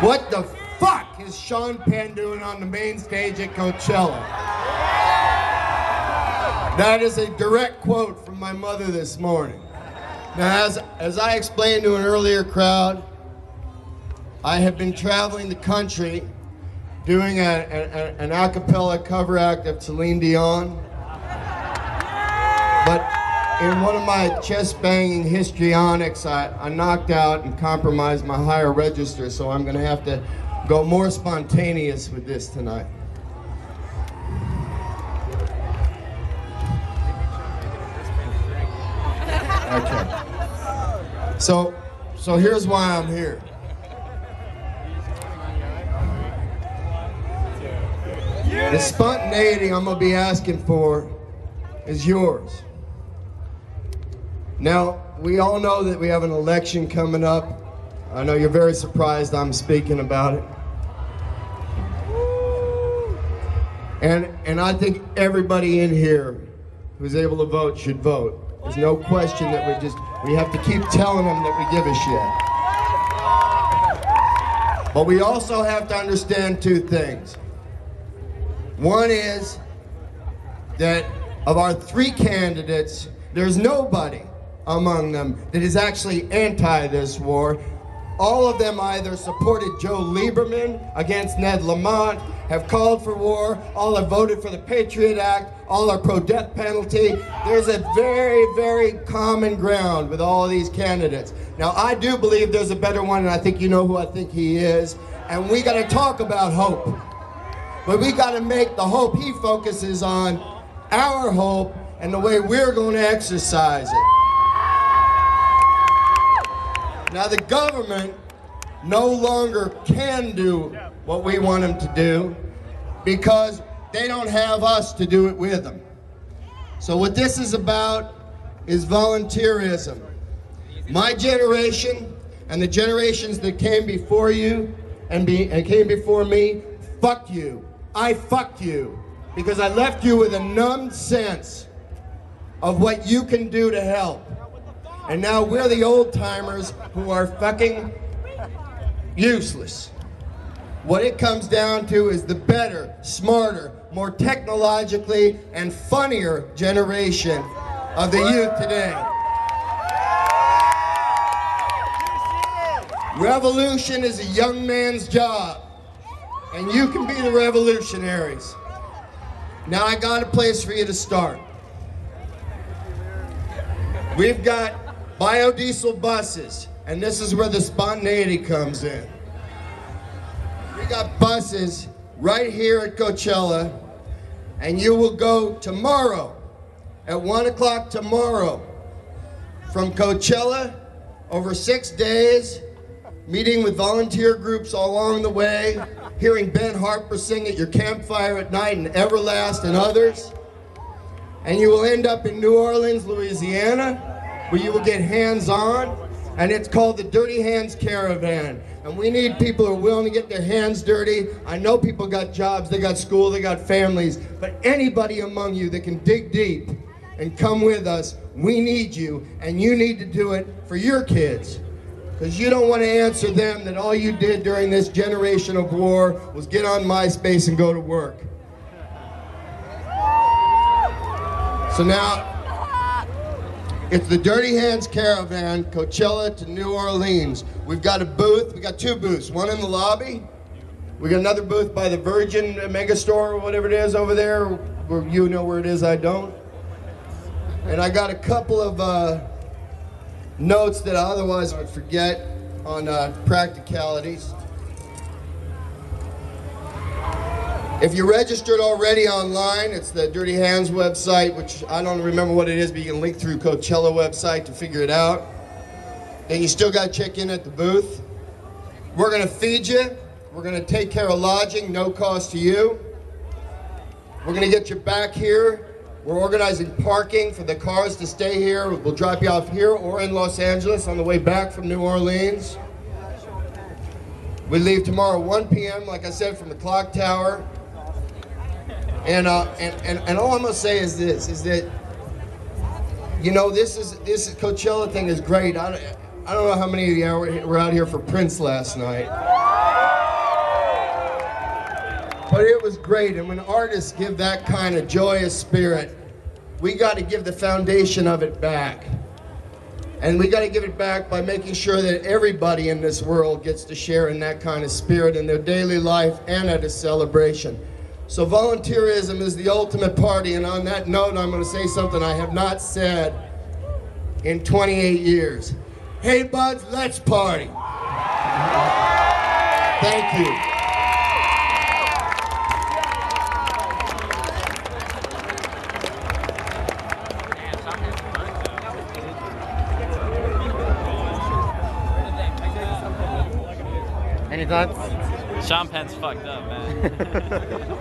What the fuck is Sean Penn doing on the main stage at Coachella? That is a direct quote from my mother this morning. Now, as I explained to an earlier crowd, I have been traveling the country doing an a cappella cover act of Celine Dion. But in one of my chest-banging histrionics, I knocked out and compromised my higher register, so I'm going to have to go more spontaneous with this tonight. Okay. So here's why I'm here. The spontaneity I'm going to be asking for is yours. Now, we all know that we have an election coming up. I know you're very surprised I'm speaking about it. And I think everybody in here who's able to vote should vote. There's no question that we have to keep telling them that we give a shit. But we also have to understand two things. One is that of our three candidates, there's nobody among them that is actually anti this war. All of them either supported Joe Lieberman against Ned Lamont, have called for war, all have voted for the Patriot Act, all are pro-death penalty. There's a very, very common ground with all of these candidates. Now, I do believe there's a better one, and I think you know who I think he is, and we gotta talk about hope. But we gotta make the hope he focuses on our hope and the way we're gonna exercise it. Now, the government no longer can do what we want them to do because they don't have us to do it with them. So what this is about is volunteerism. My generation and the generations that came before you and came before me, fuck you. I fucked you because I left you with a numbed sense of what you can do to help. And now we're the old timers who are fucking useless. What it comes down to is the better, smarter, more technologically and funnier generation of the youth today. Revolution is a young man's job, and you can be the revolutionaries. Now I got a place for you to start. We've got biodiesel buses, and this is where the spontaneity comes in. We got buses right here at Coachella, and you will go tomorrow, at 1 o'clock tomorrow, from Coachella over 6 days, meeting with volunteer groups all along the way, hearing Ben Harper sing at your campfire at night and Everlast and others. And you will end up in New Orleans, Louisiana, where you will get hands-on, and it's called the Dirty Hands Caravan. And we need people who are willing to get their hands dirty. I know people got jobs, they got school, they got families, but anybody among you that can dig deep and come with us, we need you, and you need to do it for your kids. Because you don't want to answer them that all you did during this generation of war was get on MySpace and go to work. So now, it's the Dirty Hands Caravan, Coachella to New Orleans. We've got a booth, we got two booths, one in the lobby. We got another booth by the Virgin Megastore or whatever it is over there, where you know where it is, I don't. And I got a couple of notes that I otherwise would forget on practicalities. If you registered already online, it's the Dirty Hands website, which I don't remember what it is, but you can link through Coachella website to figure it out. Then you still got to check in at the booth. We're going to feed you. We're going to take care of lodging, no cost to you. We're going to get you back here. We're organizing parking for the cars to stay here. We'll drop you off here or in Los Angeles on the way back from New Orleans. We leave tomorrow 1 p.m., like I said, from the clock tower. And all I'm gonna say is this: is that, you know, this Coachella thing is great. I don't know how many of you were out here for Prince last night. But it was great, and when artists give that kind of joyous spirit, we got to give the foundation of it back. And we got to give it back by making sure that everybody in this world gets to share in that kind of spirit in their daily life and at a celebration. So volunteerism is the ultimate party, and on that note, I'm going to say something I have not said in 28 years. Hey buds, let's party. Thank you. Any thoughts? Sean Penn's fucked up, man.